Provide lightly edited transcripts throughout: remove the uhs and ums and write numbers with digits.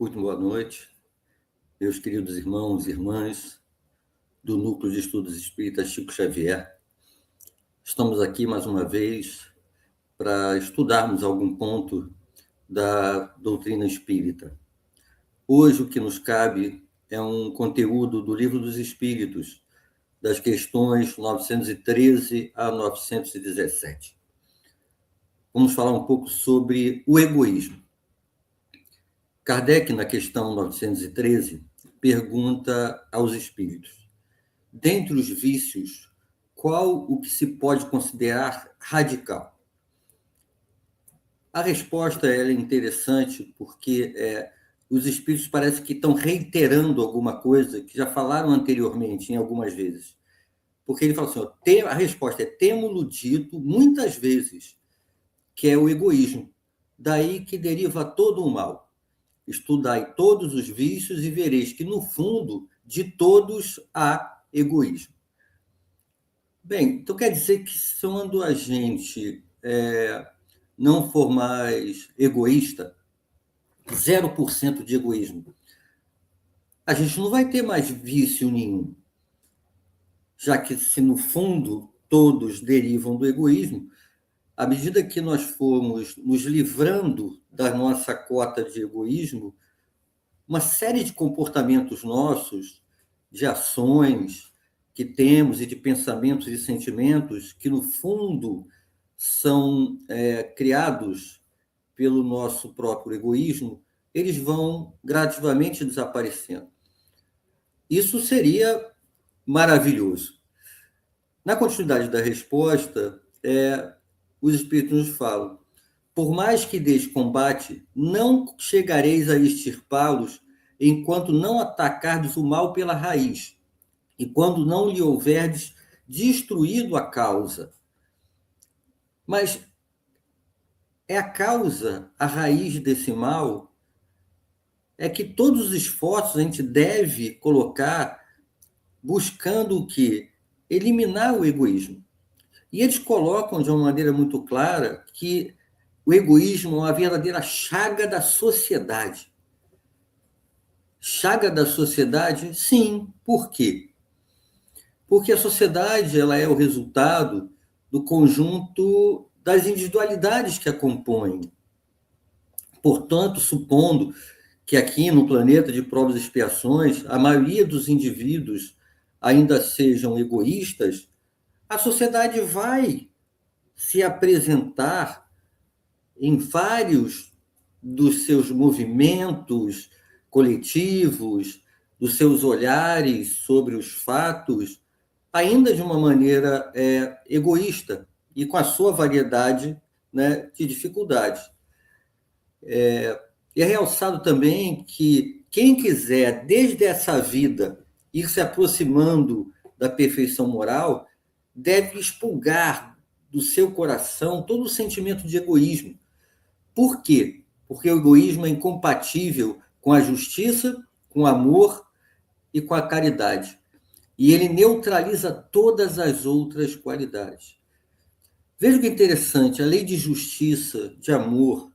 Muito boa noite, meus queridos irmãos e irmãs do Núcleo de Estudos Espíritas Chico Xavier. Estamos aqui mais uma vez para estudarmos algum ponto da doutrina espírita. Hoje o que nos cabe é um conteúdo do Livro dos Espíritos, das questões 913 a 917. Vamos falar um pouco sobre o egoísmo. Kardec, na questão 913, pergunta aos espíritos: dentre os vícios, qual o que se pode considerar radical? A resposta é interessante porque os espíritos parece que estão reiterando alguma coisa que já falaram anteriormente, em algumas vezes. Porque ele fala assim, a resposta é: temo-lo dito muitas vezes, que é o egoísmo. Daí que deriva todo o mal. Estudai todos os vícios e vereis que, no fundo, de todos há egoísmo. Bem, então quer dizer que quando a gente não for mais egoísta, 0% de egoísmo, a gente não vai ter mais vício nenhum. Já que, se no fundo todos derivam do egoísmo, à medida que nós formos nos livrando da nossa cota de egoísmo, uma série de comportamentos nossos, de ações que temos e de pensamentos e sentimentos que, no fundo, são criados pelo nosso próprio egoísmo, eles vão gradativamente desaparecendo. Isso seria maravilhoso. Na continuidade da resposta, os Espíritos nos falam: por mais que deis combate, não chegareis a extirpá-los enquanto não atacardes o mal pela raiz, e quando não lhe houverdes destruído a causa. Mas é a causa, a raiz desse mal, é que todos os esforços a gente deve colocar buscando o quê? Eliminar o egoísmo. E eles colocam de uma maneira muito clara que o egoísmo é uma verdadeira chaga da sociedade. Chaga da sociedade? Sim. Por quê? Porque a sociedade ela é o resultado do conjunto das individualidades que a compõem. Portanto, supondo que aqui no planeta de provas e expiações a maioria dos indivíduos ainda sejam egoístas, a sociedade vai se apresentar em vários dos seus movimentos coletivos, dos seus olhares sobre os fatos, ainda de uma maneira egoísta e com a sua variedade, né, de dificuldades. E é realçado também que quem quiser, desde essa vida, ir se aproximando da perfeição moral, deve expurgar do seu coração todo o sentimento de egoísmo. Por quê? Porque o egoísmo é incompatível com a justiça, com o amor e com a caridade. E ele neutraliza todas as outras qualidades. Veja que interessante, a lei de justiça, de amor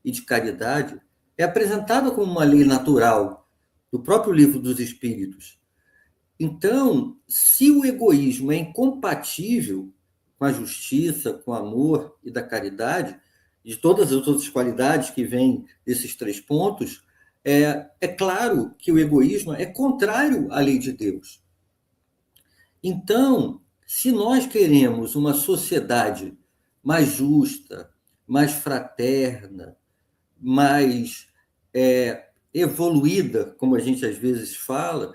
e de caridade é apresentada como uma lei natural do próprio Livro dos Espíritos. Então, se o egoísmo é incompatível com a justiça, com o amor e da caridade, de todas as outras qualidades que vêm desses 3 pontos, é claro que o egoísmo é contrário à lei de Deus. Então, se nós queremos uma sociedade mais justa, mais fraterna, mais evoluída, como a gente às vezes fala,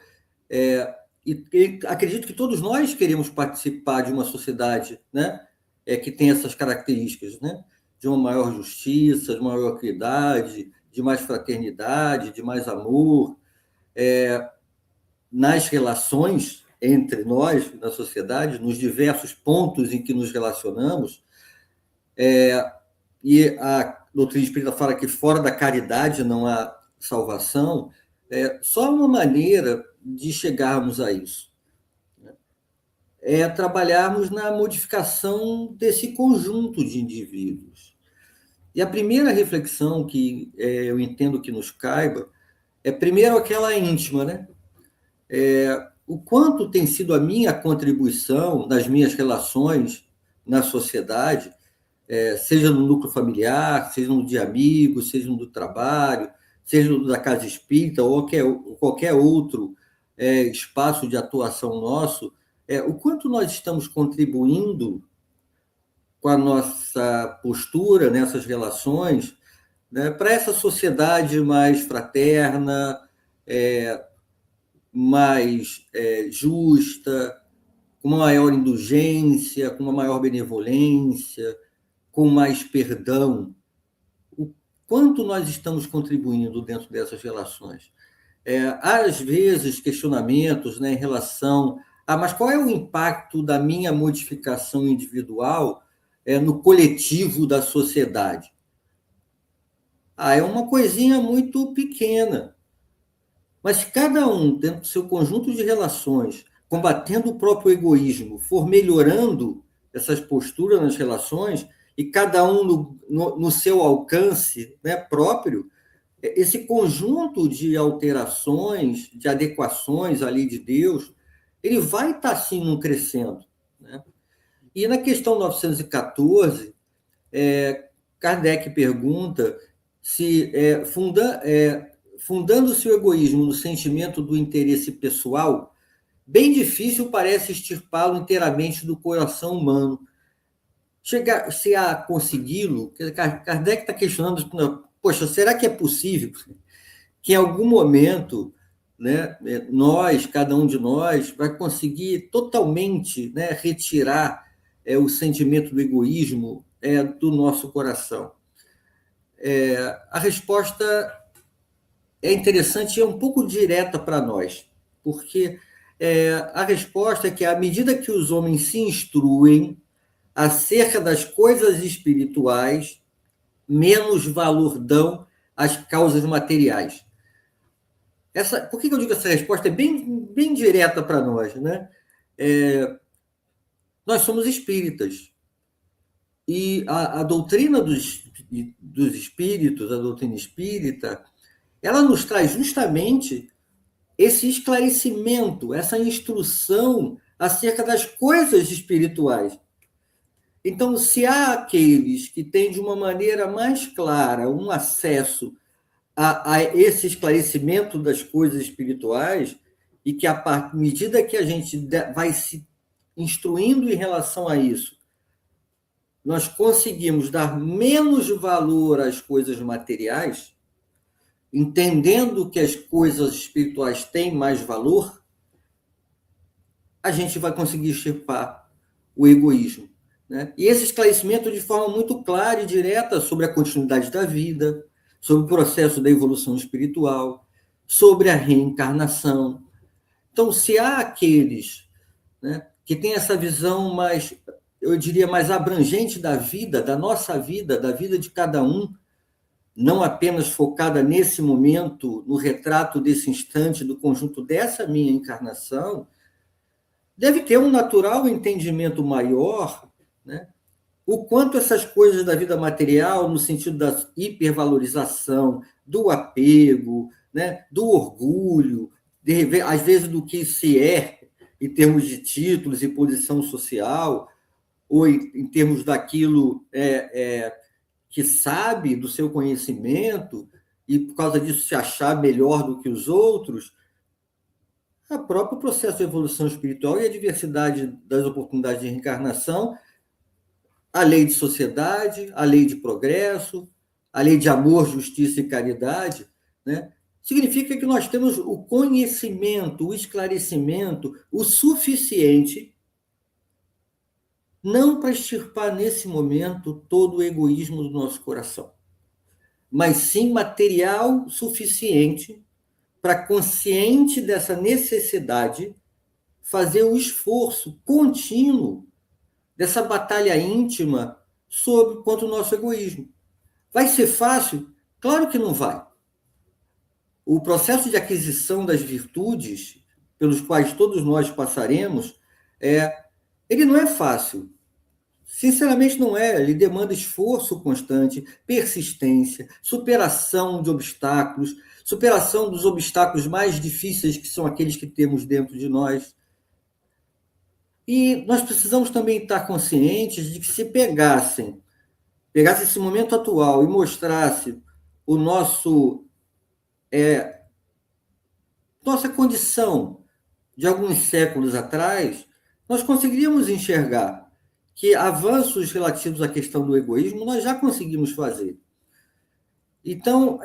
e acredito que todos nós queremos participar de uma sociedade, né, que tem essas características, né, de uma maior justiça, de uma maior equidade, de mais fraternidade, de mais amor, nas relações entre nós, na sociedade, nos diversos pontos em que nos relacionamos. E a doutrina espírita fala que fora da caridade não há salvação. Só uma maneira de chegarmos a isso é trabalharmos na modificação desse conjunto de indivíduos. E a primeira reflexão que eu entendo que nos caiba Primeiro, aquela íntima, né? O quanto tem sido a minha contribuição nas minhas relações na sociedade, seja no núcleo familiar, seja no de amigos, seja no do trabalho, seja no da casa espírita ou qualquer outro espaço de atuação nosso, o quanto nós estamos contribuindo com a nossa postura nessas relações, né, para essa sociedade mais fraterna, mais justa, com uma maior indulgência, com uma maior benevolência, com mais perdão. O quanto nós estamos contribuindo dentro dessas relações? Às vezes, questionamentos, né, em relação a, mas qual é o impacto da minha modificação individual no coletivo da sociedade? É uma coisinha muito pequena. Mas se cada um, dentro do seu conjunto de relações, combatendo o próprio egoísmo, for melhorando essas posturas nas relações, e cada um no seu alcance, né, próprio, esse conjunto de alterações, de adequações à lei de Deus, ele vai estar, sim, num crescendo. Né? E na questão 914, Kardec pergunta se, fundando-se o egoísmo no sentimento do interesse pessoal, bem difícil parece extirpá-lo inteiramente do coração humano. Chegar-se a consegui-lo, Kardec está questionando, poxa, será que é possível que em algum momento, né, nós, cada um de nós, vai conseguir totalmente, né, retirar o sentimento do egoísmo do nosso coração? A resposta é interessante e é um pouco direta para nós, porque a resposta é que, à medida que os homens se instruem acerca das coisas espirituais, menos valor dão às causas materiais. Por que eu digo essa resposta? É bem direta para nós, né? Nós somos espíritas. E a doutrina dos espíritos, a doutrina espírita, ela nos traz justamente esse esclarecimento, essa instrução acerca das coisas espirituais. Então, se há aqueles que têm de uma maneira mais clara um acesso a esse esclarecimento das coisas espirituais, e que, à medida que a gente vai se instruindo em relação a isso, nós conseguimos dar menos valor às coisas materiais, entendendo que as coisas espirituais têm mais valor, a gente vai conseguir extirpar o egoísmo. Né? E esse esclarecimento de forma muito clara e direta sobre a continuidade da vida, sobre o processo da evolução espiritual, sobre a reencarnação. Então, se há aqueles, né, que têm essa visão mais, eu diria, mais abrangente da vida, da nossa vida, da vida de cada um, não apenas focada nesse momento, no retrato desse instante, do conjunto dessa minha encarnação, deve ter um natural entendimento maior, né? O quanto essas coisas da vida material, no sentido da hipervalorização, do apego, né? Do orgulho, às vezes do que se é, em termos de títulos e posição social, ou em termos daquilo que sabe do seu conhecimento, e por causa disso se achar melhor do que os outros, o próprio processo de evolução espiritual e a diversidade das oportunidades de reencarnação, a lei de sociedade, a lei de progresso, a lei de amor, justiça e caridade, né? Significa que nós temos o conhecimento, o esclarecimento, o suficiente, não para extirpar nesse momento todo o egoísmo do nosso coração, mas sim material suficiente para, consciente dessa necessidade, fazer o esforço contínuo dessa batalha íntima contra o nosso egoísmo. Vai ser fácil? Claro que não vai. O processo de aquisição das virtudes, pelos quais todos nós passaremos, ele não é fácil. Sinceramente, não é. Ele demanda esforço constante, persistência, superação de obstáculos, superação dos obstáculos mais difíceis, que são aqueles que temos dentro de nós. E nós precisamos também estar conscientes de que se pegasse esse momento atual e mostrasse o nossa condição de alguns séculos atrás, nós conseguiríamos enxergar que avanços relativos à questão do egoísmo nós já conseguimos fazer. Então,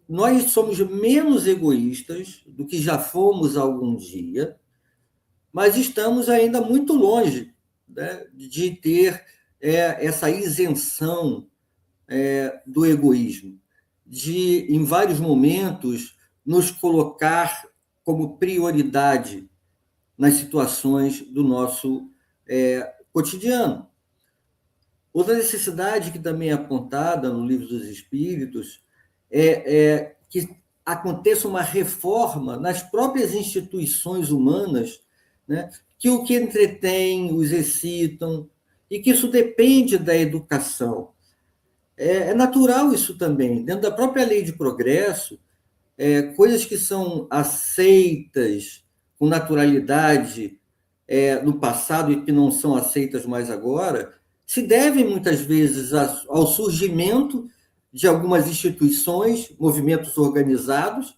nós somos menos egoístas do que já fomos algum dia, mas estamos ainda muito longe, né, de ter essa isenção do egoísmo, de, em vários momentos, nos colocar como prioridade nas situações do nosso cotidiano. Outra necessidade que também é apontada no Livro dos Espíritos é que aconteça uma reforma nas próprias instituições humanas, né, que o que entretém, os excitam, e que isso depende da educação. É natural isso também. Dentro da própria lei de progresso, coisas que são aceitas com naturalidade no passado e que não são aceitas mais agora, se devem muitas vezes ao surgimento de algumas instituições, movimentos organizados,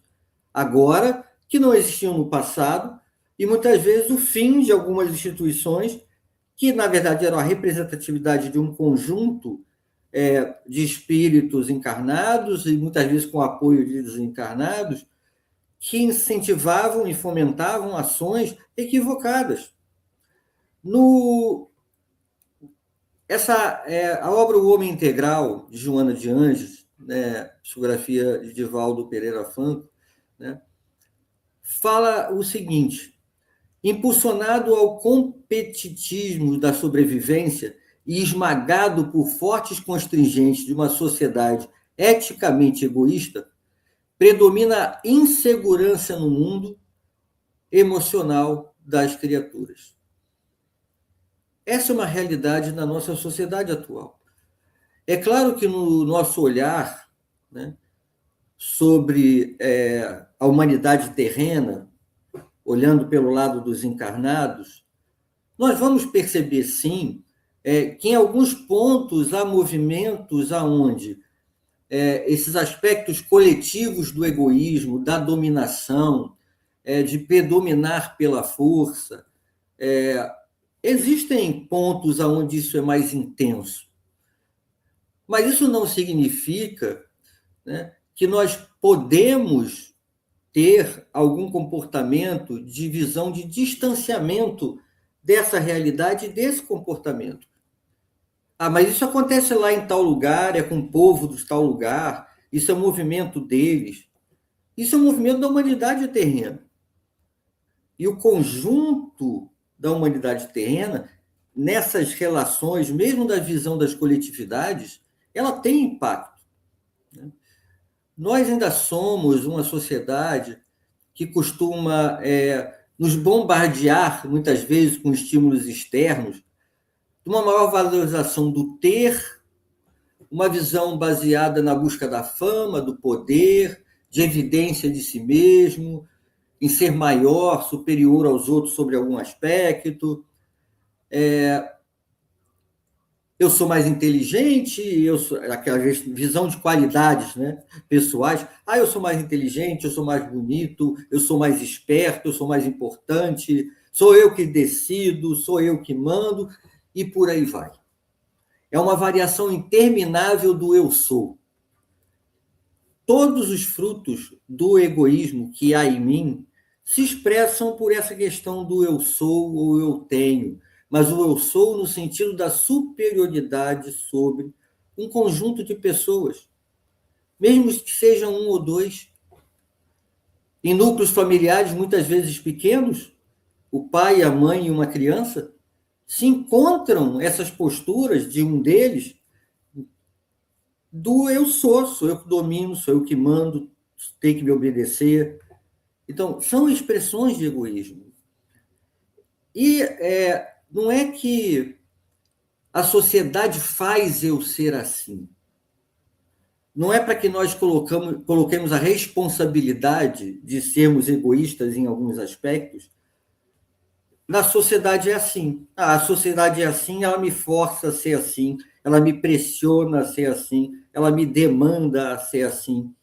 agora, que não existiam no passado, e muitas vezes o fim de algumas instituições, que na verdade eram a representatividade de um conjunto de espíritos encarnados, e muitas vezes com apoio de desencarnados, que incentivavam e fomentavam ações equivocadas. A obra O Homem Integral, de Joana de Anjos, né, psicografia de Divaldo Pereira Franco, né, fala o seguinte: impulsionado ao competitismo da sobrevivência e esmagado por fortes constringentes de uma sociedade eticamente egoísta, predomina a insegurança no mundo emocional das criaturas. Essa é uma realidade na nossa sociedade atual. É claro que no nosso olhar, né, sobre a humanidade terrena, olhando pelo lado dos encarnados, nós vamos perceber, sim, que em alguns pontos há movimentos aonde esses aspectos coletivos do egoísmo, da dominação, de predominar pela força, existem pontos aonde isso é mais intenso. Mas isso não significa, né, que nós podemos ter algum comportamento de visão de distanciamento dessa realidade e desse comportamento. Mas isso acontece lá em tal lugar, é com o povo de tal lugar, isso é um movimento deles. Isso é um movimento da humanidade terrena. E o conjunto da humanidade terrena, nessas relações, mesmo da visão das coletividades, ela tem impacto. Nós ainda somos uma sociedade que costuma nos bombardear, muitas vezes, com estímulos externos, de uma maior valorização do ter, uma visão baseada na busca da fama, do poder, de evidência de si mesmo, em ser maior, superior aos outros sobre algum aspecto. Eu sou mais inteligente, aquela visão de qualidades, né, pessoais. Eu sou mais inteligente, eu sou mais bonito, eu sou mais esperto, eu sou mais importante, sou eu que decido, sou eu que mando, e por aí vai. É uma variação interminável do eu sou. Todos os frutos do egoísmo que há em mim se expressam por essa questão do eu sou ou eu tenho, mas o eu sou no sentido da superioridade sobre um conjunto de pessoas, mesmo que sejam um ou dois. Em núcleos familiares, muitas vezes pequenos, o pai, a mãe e uma criança, se encontram essas posturas de um deles do eu sou eu que domino, sou eu que mando, tem que me obedecer. Então, são expressões de egoísmo. E não é que a sociedade faz eu ser assim. Não é para que nós coloquemos a responsabilidade de sermos egoístas em alguns aspectos. Na sociedade é assim. A sociedade é assim, ela me força a ser assim, ela me pressiona a ser assim, ela me demanda a ser assim.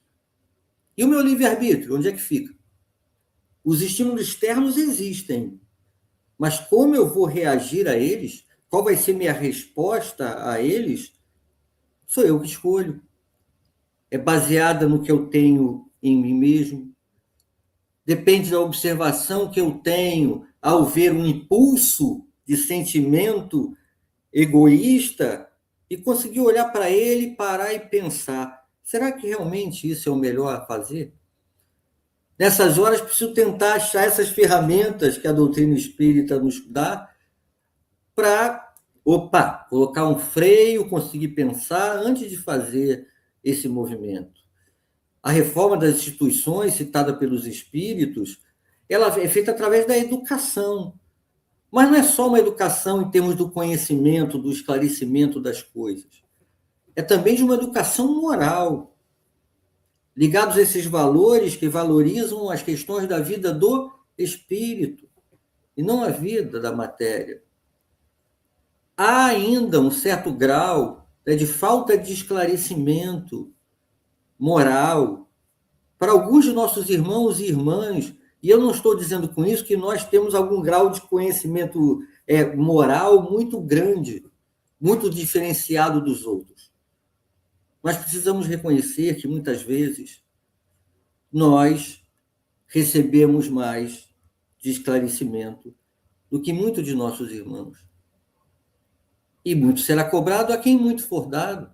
E o meu livre-arbítrio, onde é que fica? Os estímulos externos existem, mas como eu vou reagir a eles, qual vai ser minha resposta a eles, sou eu que escolho. É baseada no que eu tenho em mim mesmo, depende da observação que eu tenho ao ver um impulso de sentimento egoísta e conseguir olhar para ele, parar e pensar: será que realmente isso é o melhor a fazer? Nessas horas, preciso tentar achar essas ferramentas que a doutrina espírita nos dá para, colocar um freio, conseguir pensar antes de fazer esse movimento. A reforma das instituições, citada pelos espíritos, ela é feita através da educação. Mas não é só uma educação em termos do conhecimento, do esclarecimento das coisas. É também de uma educação moral, ligados a esses valores que valorizam as questões da vida do espírito e não a vida da matéria. Há ainda um certo grau, né, de falta de esclarecimento moral para alguns de nossos irmãos e irmãs, e eu não estou dizendo com isso que nós temos algum grau de conhecimento moral muito grande, muito diferenciado dos outros. Mas precisamos reconhecer que muitas vezes nós recebemos mais de esclarecimento do que muitos de nossos irmãos. E muito será cobrado a quem muito for dado.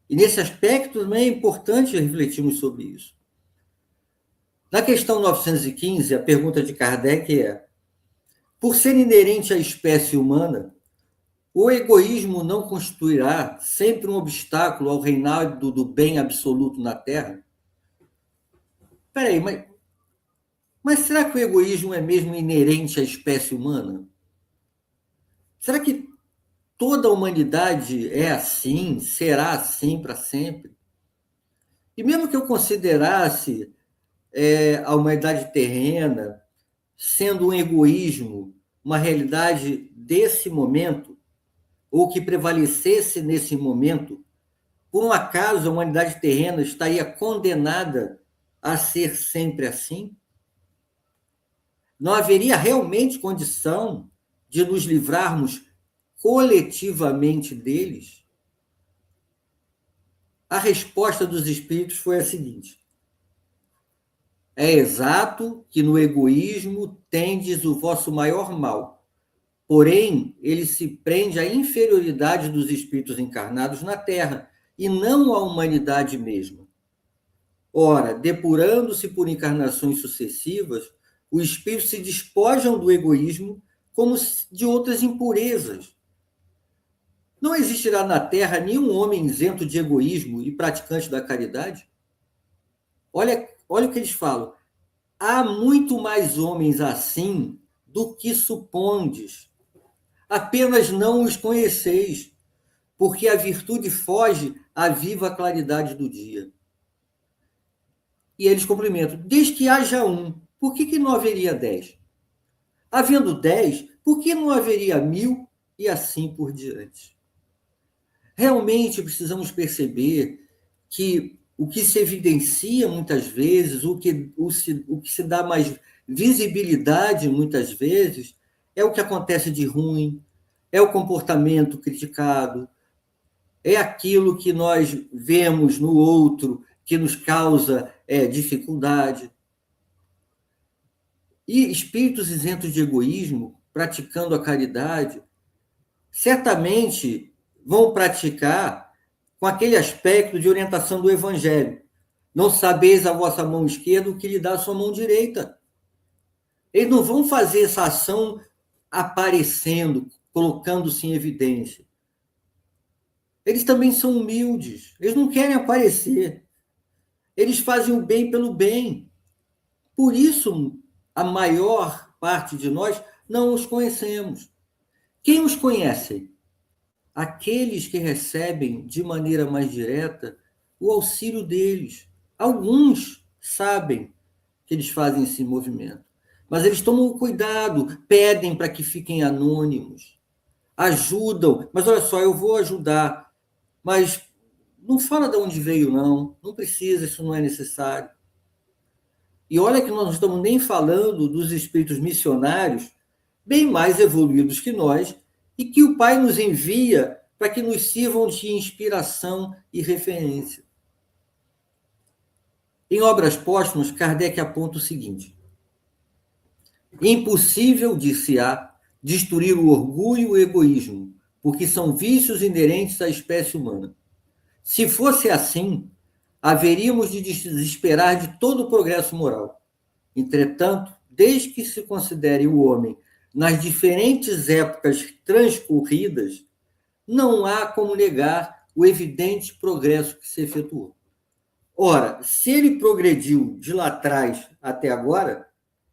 E nesse aspecto também é importante refletirmos sobre isso. Na questão 915, a pergunta de Kardec é: por ser inerente à espécie humana, o egoísmo não constituirá sempre um obstáculo ao reinado do bem absoluto na Terra? Espera aí, mas será que o egoísmo é mesmo inerente à espécie humana? Será que toda a humanidade é assim, será assim para sempre? E mesmo que eu considerasse a humanidade terrena sendo um egoísmo, uma realidade desse momento, ou que prevalecesse nesse momento, por um acaso a humanidade terrena estaria condenada a ser sempre assim? Não haveria realmente condição de nos livrarmos coletivamente deles? A resposta dos espíritos foi a seguinte: é exato que no egoísmo tendes o vosso maior mal, porém ele se prende à inferioridade dos espíritos encarnados na Terra e não à humanidade mesma. Ora, depurando-se por encarnações sucessivas, os espíritos se despojam do egoísmo como de outras impurezas. Não existirá na Terra nenhum homem isento de egoísmo e praticante da caridade? Olha o que eles falam. Há muito mais homens assim do que supondes. Apenas não os conheceis, porque a virtude foge à viva claridade do dia. E eles complementam: desde que haja um, por que não haveria 10? Havendo 10, por que não haveria 1000 e assim por diante? Realmente precisamos perceber que o que se evidencia muitas vezes, o que se dá mais visibilidade muitas vezes, é o que acontece de ruim, é o comportamento criticado, é aquilo que nós vemos no outro que nos causa dificuldade. E espíritos isentos de egoísmo, praticando a caridade, certamente vão praticar com aquele aspecto de orientação do Evangelho. Não sabeis a vossa mão esquerda o que lhe dá a sua mão direita. Eles não vão fazer essa ação aparecendo, colocando-se em evidência. Eles também são humildes, eles não querem aparecer. Eles fazem o bem pelo bem. Por isso, a maior parte de nós não os conhecemos. Quem os conhece? aqueles que recebem de maneira mais direta o auxílio deles. Alguns sabem que eles fazem esse movimento, mas eles tomam cuidado, pedem para que fiquem anônimos, ajudam, mas olha só, eu vou ajudar, mas não fala de onde veio, não precisa, isso não é necessário. E olha que nós não estamos nem falando dos espíritos missionários, bem mais evoluídos que nós, e que o Pai nos envia para que nos sirvam de inspiração e referência. Em Obras Póstumas, Kardec aponta o seguinte: impossível, disse-á, destruir o orgulho e o egoísmo, porque são vícios inerentes à espécie humana. Se fosse assim, haveríamos de desesperar de todo o progresso moral. Entretanto, desde que se considere o homem nas diferentes épocas transcorridas, não há como negar o evidente progresso que se efetuou. Ora, se ele progrediu de lá atrás até agora,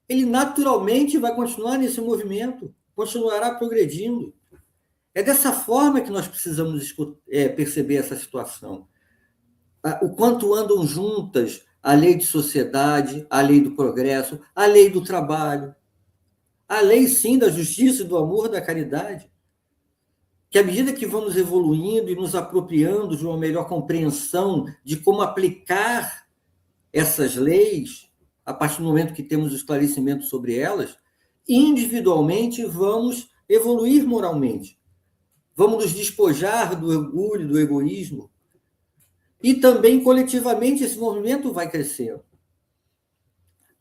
ele naturalmente vai continuar nesse movimento, continuará progredindo. É dessa forma que nós precisamos perceber essa situação. O quanto andam juntas a lei de sociedade, a lei do progresso, a lei do trabalho, a lei, sim, da justiça, do amor, da caridade. Que à medida que vamos evoluindo e nos apropriando de uma melhor compreensão de como aplicar essas leis, a partir do momento que temos o esclarecimento sobre elas, individualmente vamos evoluir moralmente. Vamos nos despojar do orgulho, do egoísmo. E também, coletivamente, esse movimento vai crescendo.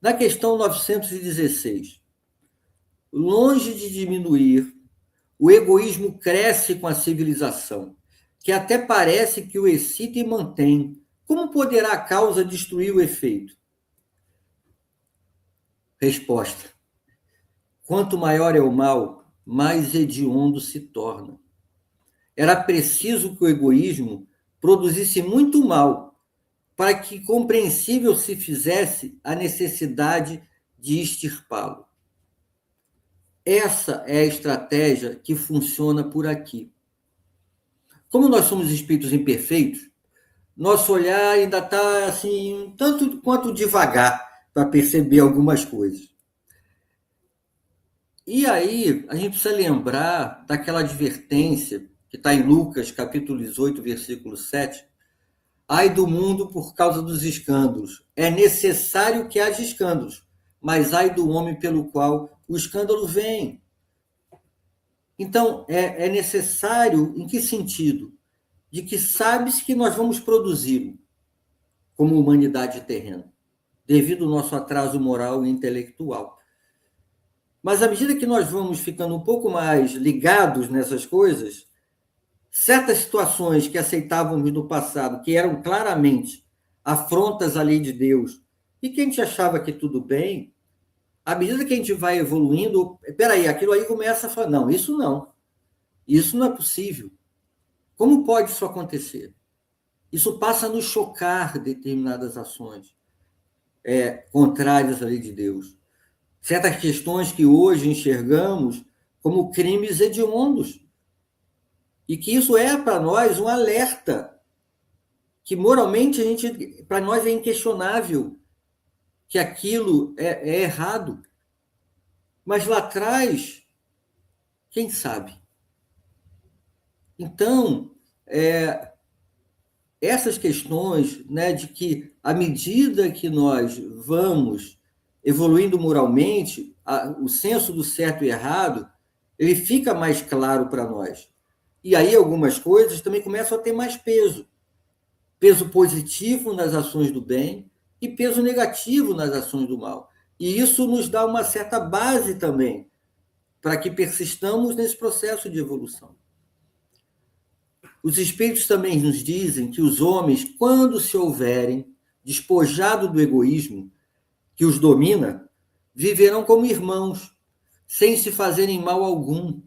Na questão 916, longe de diminuir, o egoísmo cresce com a civilização, que até parece que o excita e mantém. Como poderá a causa destruir o efeito? Resposta: quanto maior é o mal, mais hediondo se torna. Era preciso que o egoísmo produzisse muito mal para que compreensível se fizesse a necessidade de extirpá-lo. Essa é a estratégia que funciona por aqui. Como nós somos espíritos imperfeitos, nosso olhar ainda está assim, tanto quanto devagar para perceber algumas coisas. E aí, a gente precisa lembrar daquela advertência que está em Lucas, capítulo 18, versículo 7. Ai do mundo por causa dos escândalos. É necessário que haja escândalos, mas ai do homem pelo qual o escândalo vem. Então, é necessário, em que sentido? De que sabe-se que nós vamos produzi-lo como humanidade terrena, devido ao nosso atraso moral e intelectual. Mas à medida que nós vamos ficando um pouco mais ligados nessas coisas, certas situações que aceitávamos no passado, que eram claramente afrontas à lei de Deus, e que a gente achava que tudo bem, à medida que a gente vai evoluindo, peraí, aquilo aí começa a falar, não, isso não é possível. Como pode isso acontecer? Isso passa a nos chocar determinadas ações contrárias à lei de Deus. Certas questões que hoje enxergamos como crimes hediondos. E que isso é, para nós, um alerta. Que moralmente, para nós, é inquestionável que aquilo é errado. Mas lá atrás, quem sabe? Então, essas questões, né, de que, à medida que nós vamos evoluindo moralmente, o senso do certo e errado, ele fica mais claro para nós. E aí algumas coisas também começam a ter mais peso. Peso positivo nas ações do bem e peso negativo nas ações do mal. E isso nos dá uma certa base também para que persistamos nesse processo de evolução. Os espíritos também nos dizem que os homens, quando se houverem despojado do egoísmo que os domina, viverão como irmãos, sem se fazerem mal algum,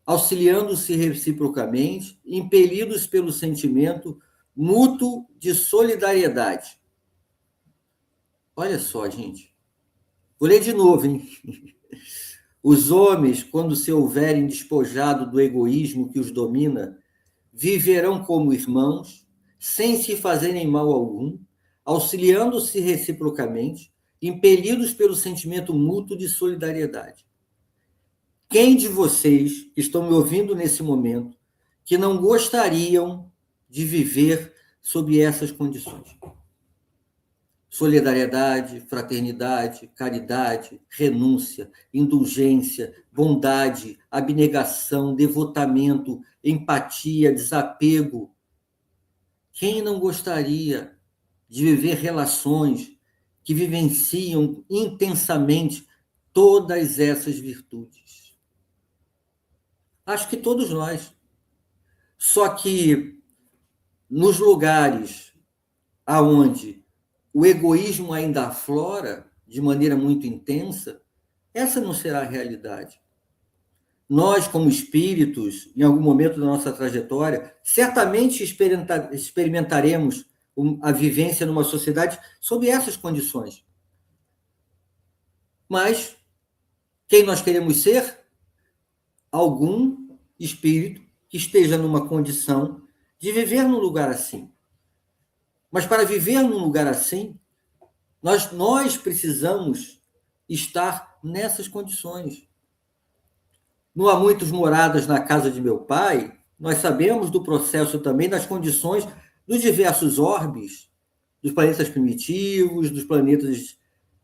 auxiliando-se reciprocamente, impelidos pelo sentimento mútuo de solidariedade. Olha só, gente. Vou ler de novo, hein? Os homens, quando se houverem despojado do egoísmo que os domina, viverão como irmãos, sem se fazerem mal algum, auxiliando-se reciprocamente, impelidos pelo sentimento mútuo de solidariedade. Quem de vocês que estão me ouvindo nesse momento que não gostariam de viver sob essas condições? Solidariedade, fraternidade, caridade, renúncia, indulgência, bondade, abnegação, devotamento, empatia, desapego. Quem não gostaria de viver relações que vivenciam intensamente todas essas virtudes? Acho que todos nós. Só que nos lugares aonde o egoísmo ainda aflora de maneira muito intensa, essa não será a realidade. Nós, como espíritos, em algum momento da nossa trajetória, certamente experimentaremos a vivência numa sociedade sob essas condições. Mas quem nós queremos ser? Algum espírito que esteja numa condição de viver num lugar assim. Mas para viver num lugar assim, nós precisamos estar nessas condições. Não há muitas moradas na casa de meu pai, nós sabemos do processo também das condições dos diversos orbes, dos planetas primitivos, dos planetas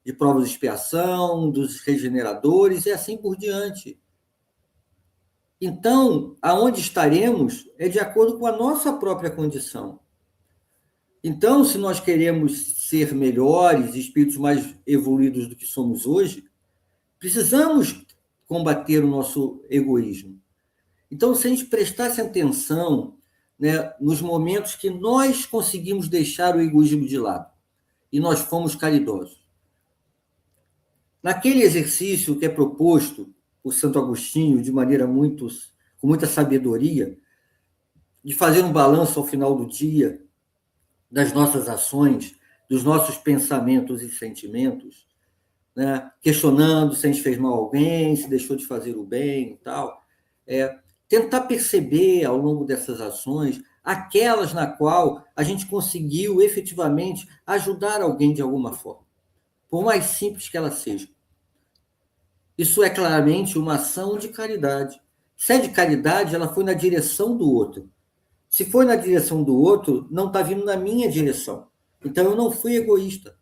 de provas de expiação, dos regeneradores e assim por diante. Então, aonde estaremos é de acordo com a nossa própria condição. Então, se nós queremos ser melhores, espíritos mais evoluídos do que somos hoje, precisamos combater o nosso egoísmo. Então, se a gente prestasse atenção, né, nos momentos que nós conseguimos deixar o egoísmo de lado e nós fomos caridosos. Naquele exercício que é proposto por Santo Agostinho de maneira com muita sabedoria, de fazer um balanço ao final do dia das nossas ações, dos nossos pensamentos e sentimentos, né? Questionando se a gente fez mal a alguém, se deixou de fazer o bem e tal. Tentar perceber ao longo dessas ações aquelas na qual a gente conseguiu efetivamente ajudar alguém de alguma forma, por mais simples que ela seja. Isso é claramente uma ação de caridade. Se é de caridade, ela foi na direção do outro. Se foi na direção do outro, não está vindo na minha direção. Então, eu não fui egoísta.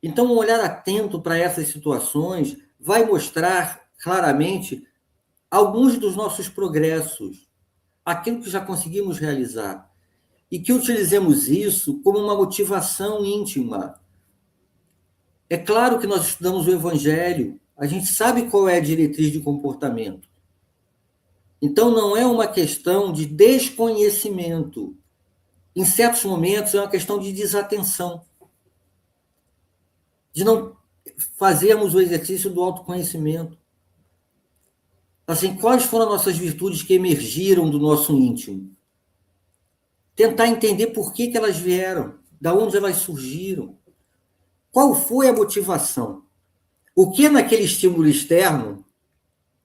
Então, um olhar atento para essas situações vai mostrar claramente alguns dos nossos progressos, aquilo que já conseguimos realizar, e que utilizemos isso como uma motivação íntima. É claro que nós estudamos o Evangelho, a gente sabe qual é a diretriz de comportamento. Então, não é uma questão de desconhecimento. Em certos momentos, é uma questão de desatenção, de não fazermos o exercício do autoconhecimento. Assim, quais foram as nossas virtudes que emergiram do nosso íntimo? Tentar entender por que elas vieram, de onde elas surgiram. Qual foi a motivação? O que naquele estímulo externo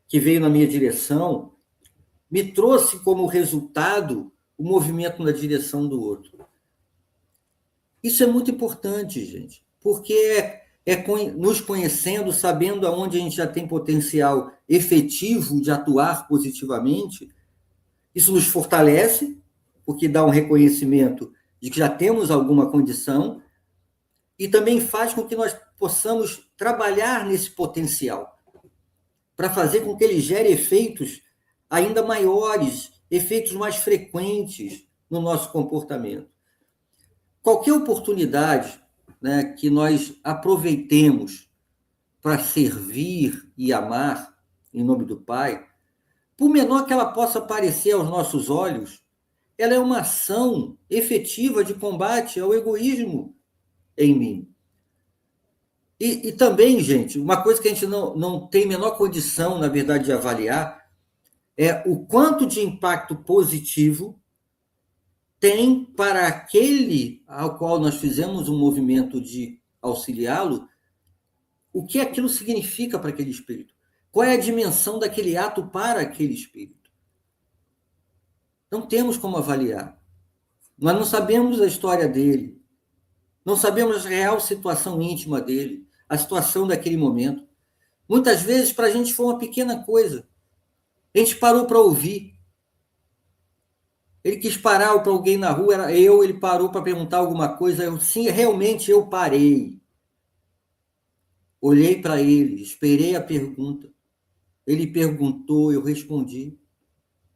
que veio na minha direção me trouxe como resultado o movimento na direção do outro? Isso é muito importante, gente, porque nos conhecendo, sabendo aonde a gente já tem potencial efetivo de atuar positivamente, isso nos fortalece, porque dá um reconhecimento de que já temos alguma condição, e também faz com que nós possamos trabalhar nesse potencial, para fazer com que ele gere efeitos ainda maiores, efeitos mais frequentes no nosso comportamento. Qualquer oportunidade, né, que nós aproveitemos para servir e amar em nome do Pai, por menor que ela possa parecer aos nossos olhos, ela é uma ação efetiva de combate ao egoísmo em mim. E também, gente, uma coisa que a gente não tem menor condição, na verdade, de avaliar é o quanto de impacto positivo tem para aquele ao qual nós fizemos um movimento de auxiliá-lo, o que aquilo significa para aquele espírito. Qual é a dimensão daquele ato para aquele espírito? Não temos como avaliar. Nós não sabemos a história dele, não sabemos a real situação íntima dele, a situação daquele momento. Muitas vezes, para a gente, foi uma pequena coisa. A gente parou para ouvir. Ele quis parar para alguém na rua, era eu, ele parou para perguntar alguma coisa. Sim, realmente eu parei. Olhei para ele, esperei a pergunta. Ele perguntou, eu respondi.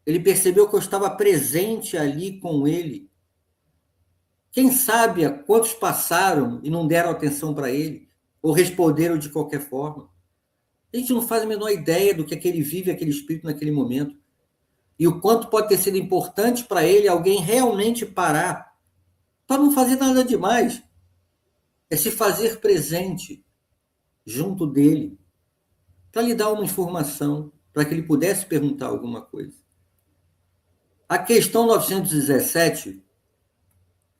Ele percebeu que eu estava presente ali com ele. Quem sabe quantos passaram e não deram atenção para ele, ou responderam de qualquer forma. A gente não faz a menor ideia do que ele vive, aquele espírito naquele momento. E o quanto pode ter sido importante para ele alguém realmente parar, para não fazer nada demais. É se fazer presente junto dele, para lhe dar uma informação, para que ele pudesse perguntar alguma coisa. A questão 917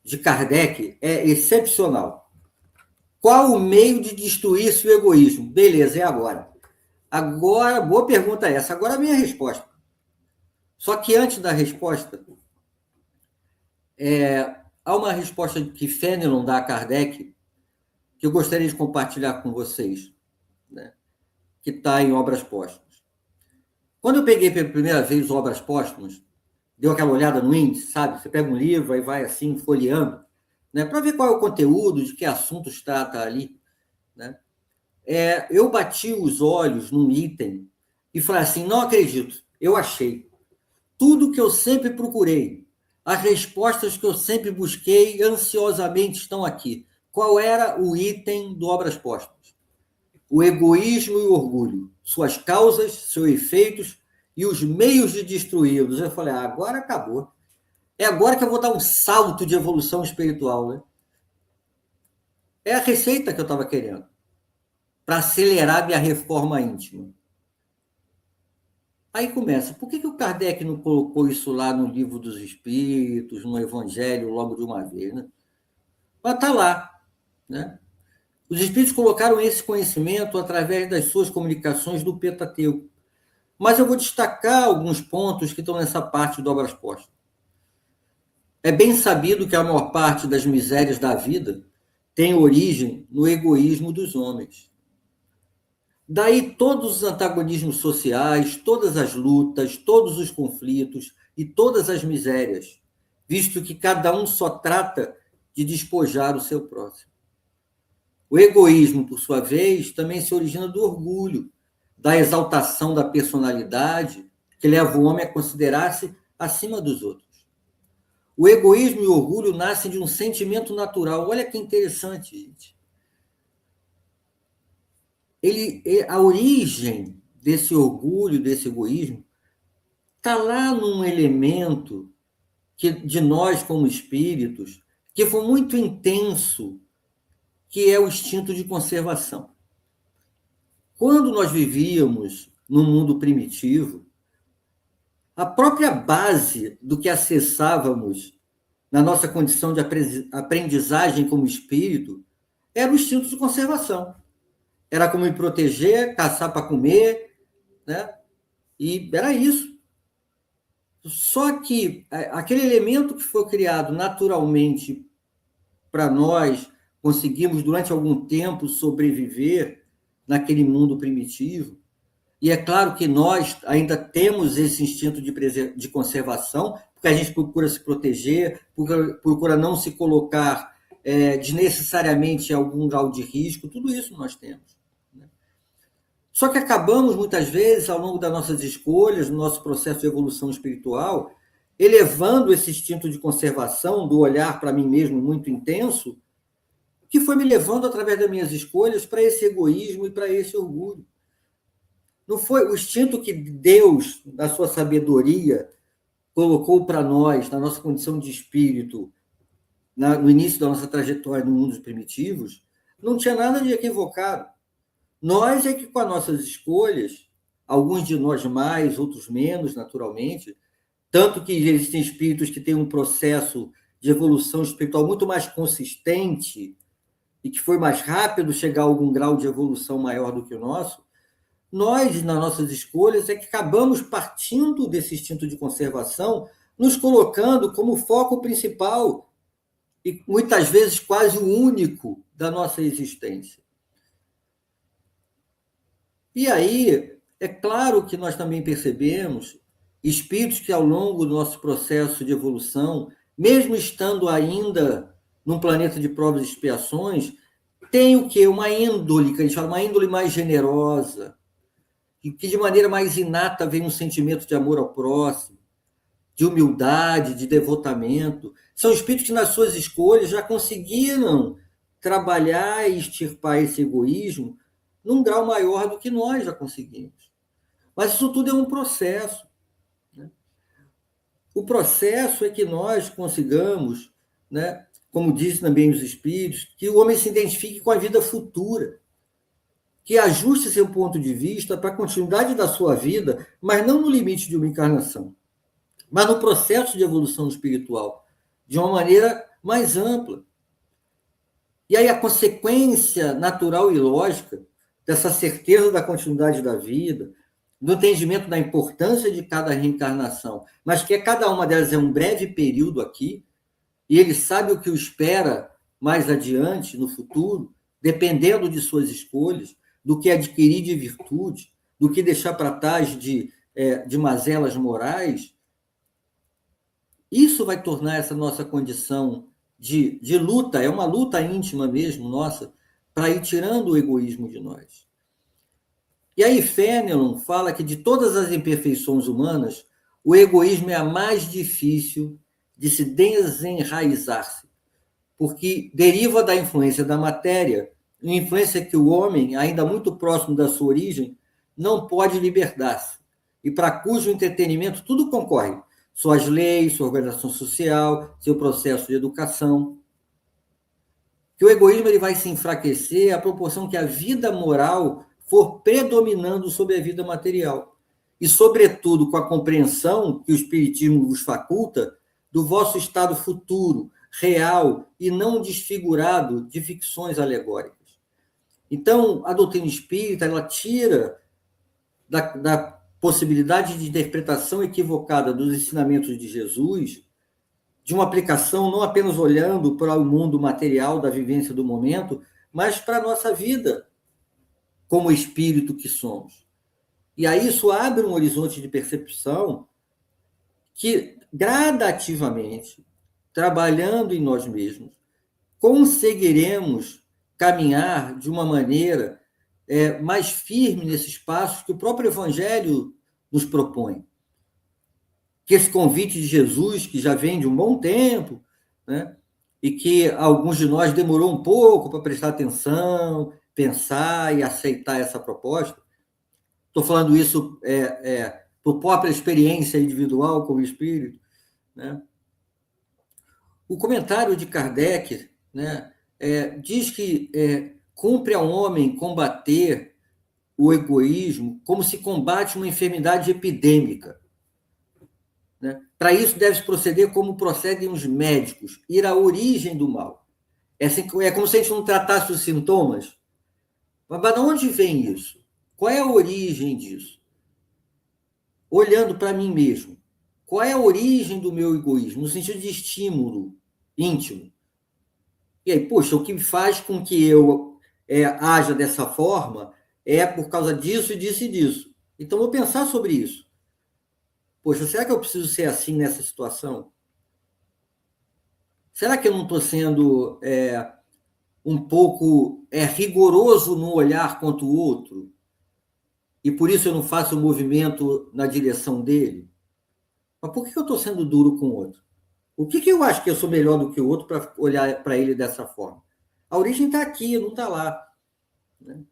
de Kardec é excepcional. Qual o meio de destruir seu egoísmo? Beleza, é agora. Agora, boa pergunta essa. Agora a minha resposta. Só que antes da resposta, há uma resposta que Fénelon dá a Kardec, que eu gostaria de compartilhar com vocês, né? Que está em Obras Póstumas. Quando eu peguei pela primeira vez Obras Póstumas, deu aquela olhada no índice, sabe? Você pega um livro e vai assim, folheando, né? Para ver qual é o conteúdo, de que assuntos trata ali, né? Eu bati os olhos num item e falei assim, não acredito, eu achei. Tudo que eu sempre procurei, as respostas que eu sempre busquei ansiosamente estão aqui. Qual era o item do Obras Póstumas? O egoísmo e o orgulho, suas causas, seus efeitos e os meios de destruí-los. Eu falei, agora acabou. É agora que eu vou dar um salto de evolução espiritual, né? É a receita que eu estava querendo para acelerar minha reforma íntima. Aí começa, por que o Kardec não colocou isso lá no Livro dos Espíritos, no Evangelho, logo de uma vez, né? Mas está lá, né? Os Espíritos colocaram esse conhecimento através das suas comunicações do Pentateuco. Mas eu vou destacar alguns pontos que estão nessa parte do Obras Póstumas. É bem sabido que a maior parte das misérias da vida tem origem no egoísmo dos homens. Daí todos os antagonismos sociais, todas as lutas, todos os conflitos e todas as misérias, visto que cada um só trata de despojar o seu próximo. O egoísmo, por sua vez, também se origina do orgulho, da exaltação da personalidade, que leva o homem a considerar-se acima dos outros. O egoísmo e o orgulho nascem de um sentimento natural. Olha que interessante, gente. A origem desse orgulho, desse egoísmo, está lá num elemento de nós, como espíritos, que foi muito intenso, que é o instinto de conservação. Quando nós vivíamos no mundo primitivo, a própria base do que acessávamos na nossa condição de aprendizagem como espírito era o instinto de conservação. Era como me proteger, caçar para comer, né? E era isso. Só que aquele elemento que foi criado naturalmente para nós conseguirmos, durante algum tempo, sobreviver naquele mundo primitivo, e é claro que nós ainda temos esse instinto de conservação, porque a gente procura se proteger, procura não se colocar desnecessariamente em algum grau de risco, tudo isso nós temos. Só que acabamos, muitas vezes, ao longo das nossas escolhas, no nosso processo de evolução espiritual, elevando esse instinto de conservação, do olhar para mim mesmo muito intenso, que foi me levando, através das minhas escolhas, para esse egoísmo e para esse orgulho. Não foi o instinto que Deus, na sua sabedoria, colocou para nós, na nossa condição de espírito, no início da nossa trajetória no mundo dos primitivos, não tinha nada de equivocado. Nós é que, com as nossas escolhas, alguns de nós mais, outros menos, naturalmente, tanto que existem espíritos que têm um processo de evolução espiritual muito mais consistente e que foi mais rápido chegar a algum grau de evolução maior do que o nosso, nós, nas nossas escolhas, é que acabamos partindo desse instinto de conservação nos colocando como foco principal e muitas vezes quase o único da nossa existência. E aí, é claro que nós também percebemos espíritos que, ao longo do nosso processo de evolução, mesmo estando ainda num planeta de provas e expiações, tem o quê? Uma índole, que a gente fala, uma índole mais generosa, e que de maneira mais inata vem um sentimento de amor ao próximo, de humildade, de devotamento. São espíritos que, nas suas escolhas, já conseguiram trabalhar e extirpar esse egoísmo num grau maior do que nós já conseguimos. Mas isso tudo é um processo. Né? O processo é que nós consigamos, né, como disse também os espíritos, que o homem se identifique com a vida futura, que ajuste seu ponto de vista para a continuidade da sua vida, mas não no limite de uma encarnação, mas no processo de evolução espiritual, de uma maneira mais ampla. E aí a consequência natural e lógica dessa certeza da continuidade da vida, do entendimento da importância de cada reencarnação, mas que cada uma delas é um breve período aqui, e ele sabe o que o espera mais adiante, no futuro, dependendo de suas escolhas, do que adquirir de virtude, do que deixar para trás de mazelas morais. Isso vai tornar essa nossa condição de luta, é uma luta íntima mesmo nossa, para ir tirando o egoísmo de nós. E aí Fenelon fala que de todas as imperfeições humanas, o egoísmo é a mais difícil de se desenraizar-se, porque deriva da influência da matéria, uma influência que o homem, ainda muito próximo da sua origem, não pode libertar-se, e para cujo entretenimento tudo concorre, suas leis, sua organização social, seu processo de educação. Que o egoísmo ele vai se enfraquecer à proporção que a vida moral for predominando sobre a vida material. E, sobretudo, com a compreensão que o Espiritismo vos faculta do vosso estado futuro, real e não desfigurado de ficções alegóricas. Então, a doutrina espírita ela tira da possibilidade de interpretação equivocada dos ensinamentos de Jesus, de uma aplicação não apenas olhando para o mundo material da vivência do momento, mas para a nossa vida como espírito que somos. E aí isso abre um horizonte de percepção que, gradativamente, trabalhando em nós mesmos, conseguiremos caminhar de uma maneira mais firme nesses passos que o próprio Evangelho nos propõe. Que esse convite de Jesus, que já vem de um bom tempo, né, e que alguns de nós demorou um pouco para prestar atenção, pensar e aceitar essa proposta. Estou falando isso por própria experiência individual como espírito. Né? O comentário de Kardec, né, diz que cumpre ao homem combater o egoísmo como se combate uma enfermidade epidêmica. Né? Para isso, deve-se proceder como procedem os médicos, ir à origem do mal. É como se a gente não tratasse os sintomas. Mas de onde vem isso? Qual é a origem disso? Olhando para mim mesmo. Qual é a origem do meu egoísmo? No sentido de estímulo íntimo. E aí, poxa, o que faz com que eu haja dessa forma é por causa disso, e disso e disso. Então, vou pensar sobre isso. Poxa, será que eu preciso ser assim nessa situação? Será que eu não estou sendo um pouco rigoroso no olhar contra o outro? E por isso eu não faço o movimento na direção dele? Mas por que eu estou sendo duro com o outro? O que eu acho que eu sou melhor do que o outro para olhar para ele dessa forma? A origem está aqui, não está lá. Né?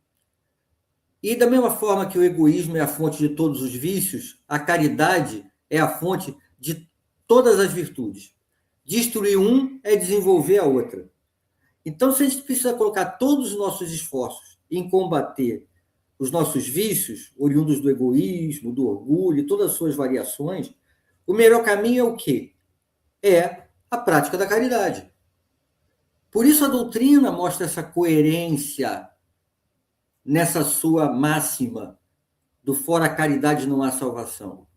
E da mesma forma que o egoísmo é a fonte de todos os vícios, a caridade é a fonte de todas as virtudes. Destruir um é desenvolver a outra. Então, se a gente precisa colocar todos os nossos esforços em combater os nossos vícios, oriundos do egoísmo, do orgulho, todas as suas variações, o melhor caminho é o quê? É a prática da caridade. Por isso a doutrina mostra essa coerência nessa sua máxima do fora a caridade não há salvação.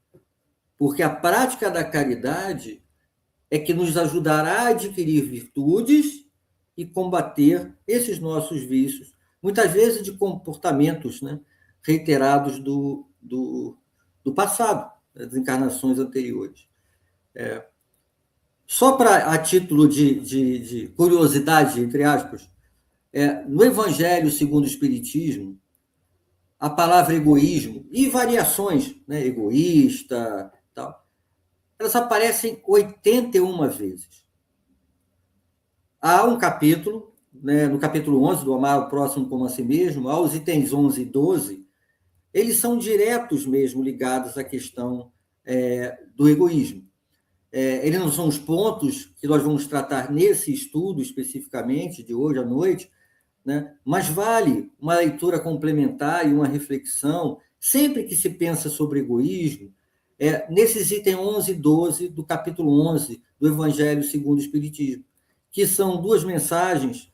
porque a prática da caridade é que nos ajudará a adquirir virtudes e combater esses nossos vícios, muitas vezes de comportamentos, né, reiterados do passado, das encarnações anteriores. Só a título de curiosidade, entre aspas, no Evangelho segundo o Espiritismo, a palavra egoísmo e variações, né, egoísta, tal, elas aparecem 81 vezes. Há um capítulo, né, no capítulo 11 do Amar o Próximo como a Si Mesmo, aos itens 11 e 12, eles são diretos mesmo ligados à questão do egoísmo. Eles não são os pontos que nós vamos tratar nesse estudo especificamente, de hoje à noite, né? Mas vale uma leitura complementar e uma reflexão, sempre que se pensa sobre egoísmo, nesses itens 11 e 12 do capítulo 11 do Evangelho segundo o Espiritismo, que são duas mensagens,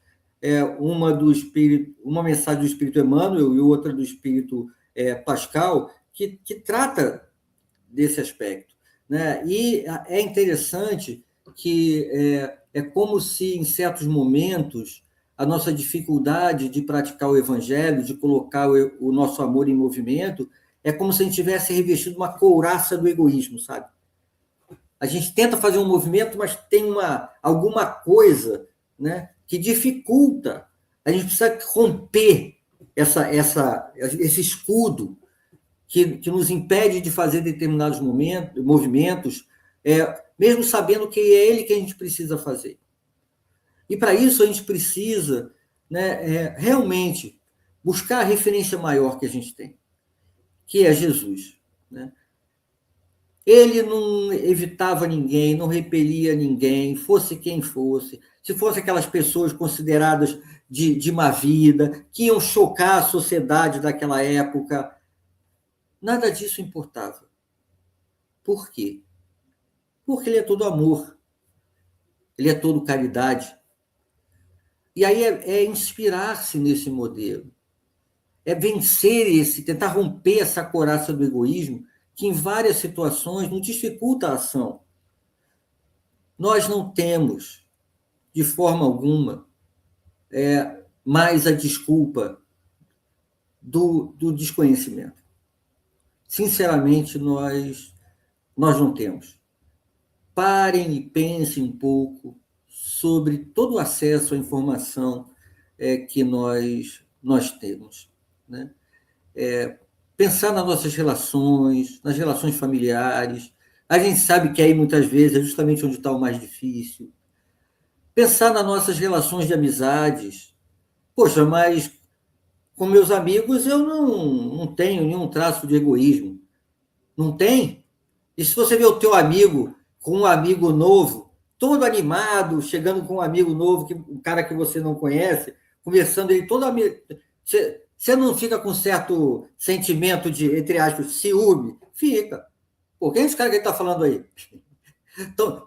uma mensagem do Espírito Emmanuel e outra do Espírito Pascal, que trata desse aspecto, né? E é interessante que é como se, em certos momentos, a nossa dificuldade de praticar o Evangelho, de colocar o nosso amor em movimento, é como se a gente tivesse revestido uma couraça do egoísmo, sabe? A gente tenta fazer um movimento, mas tem alguma coisa, né, que dificulta. A gente precisa romper esse escudo que nos impede de fazer determinados movimentos, mesmo sabendo que é ele que a gente precisa fazer. E para isso a gente precisa, né, realmente buscar a referência maior que a gente tem, que é Jesus, né? Ele não evitava ninguém, não repelia ninguém, fosse quem fosse. Se fosse aquelas pessoas consideradas de má vida, que iam chocar a sociedade daquela época, nada disso importava. Por quê? Porque ele é todo amor, ele é todo caridade. E aí é inspirar-se nesse modelo, é vencer tentar romper essa couraça do egoísmo, que em várias situações nos dificulta a ação. Nós não temos, de forma alguma, mais a desculpa do desconhecimento. Sinceramente, nós não temos. Parem e pensem um pouco sobre todo o acesso à informação que nós temos, né? Pensar nas nossas relações, nas relações familiares. A gente sabe que aí, muitas vezes, é justamente onde está o mais difícil. Pensar nas nossas relações de amizades. Poxa, mas com meus amigos eu não tenho nenhum traço de egoísmo. Não tem? E se você vê o teu amigo com um amigo novo, todo animado, chegando com um amigo novo, um cara que você não conhece, conversando, ele todo amigo. Você não fica com certo sentimento de, entre aspas, ciúme? Fica. Pô, quem é esse cara que ele está falando aí?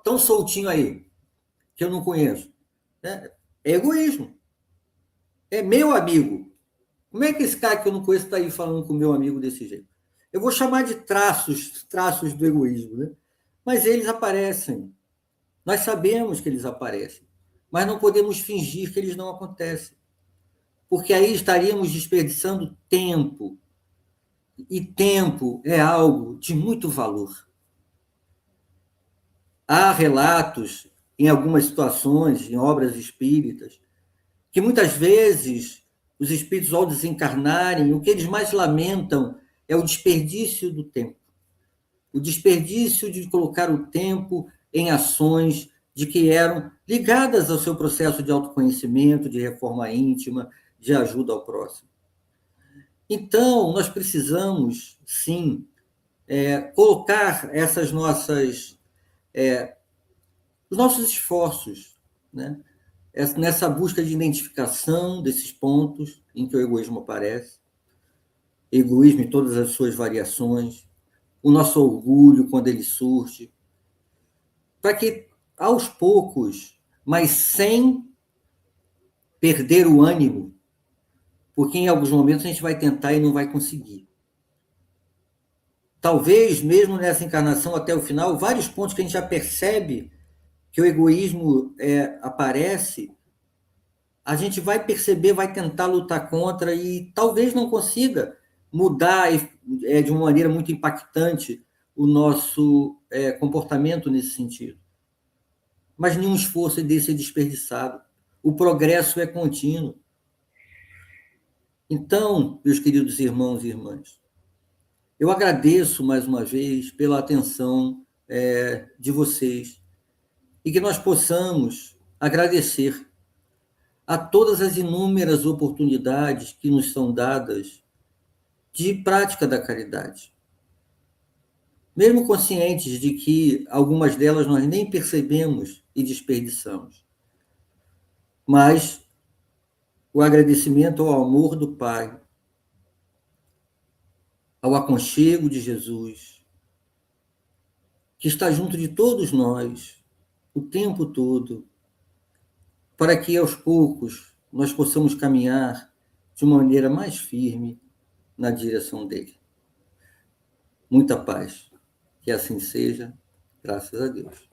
Tão soltinho aí, que eu não conheço. É egoísmo. É meu amigo. Como é que esse cara que eu não conheço está aí falando com o meu amigo desse jeito? Eu vou chamar de traços do egoísmo, né? Mas eles aparecem. Nós sabemos que eles aparecem, mas não podemos fingir que eles não acontecem, porque aí estaríamos desperdiçando tempo, e tempo é algo de muito valor. Há relatos, em algumas situações, em obras espíritas, que muitas vezes os espíritos, ao desencarnarem, o que eles mais lamentam é o desperdício do tempo. O desperdício de colocar o tempo em ações de que eram ligadas ao seu processo de autoconhecimento, de reforma íntima, de ajuda ao próximo. Então, nós precisamos, sim, colocar os nossos esforços, né, nessa busca de identificação desses pontos em que o egoísmo aparece, egoísmo em todas as suas variações, o nosso orgulho quando ele surge, para que, aos poucos, mas sem perder o ânimo, porque em alguns momentos a gente vai tentar e não vai conseguir. talvez mesmo nessa encarnação até o final, vários pontos que a gente já percebe que o egoísmo aparece, a gente vai perceber, vai tentar lutar contra e talvez não consiga mudar de uma maneira muito impactante o nosso comportamento nesse sentido. Mas nenhum esforço desse é desperdiçado. O progresso é contínuo. Então, meus queridos irmãos e irmãs, eu agradeço mais uma vez pela atenção de vocês e que nós possamos agradecer a todas as inúmeras oportunidades que nos são dadas de prática da caridade. Mesmo conscientes de que algumas delas nós nem percebemos e desperdiçamos. Mas o agradecimento ao amor do Pai, ao aconchego de Jesus, que está junto de todos nós o tempo todo, para que aos poucos nós possamos caminhar de uma maneira mais firme na direção dele. Muita paz. Que assim seja, graças a Deus.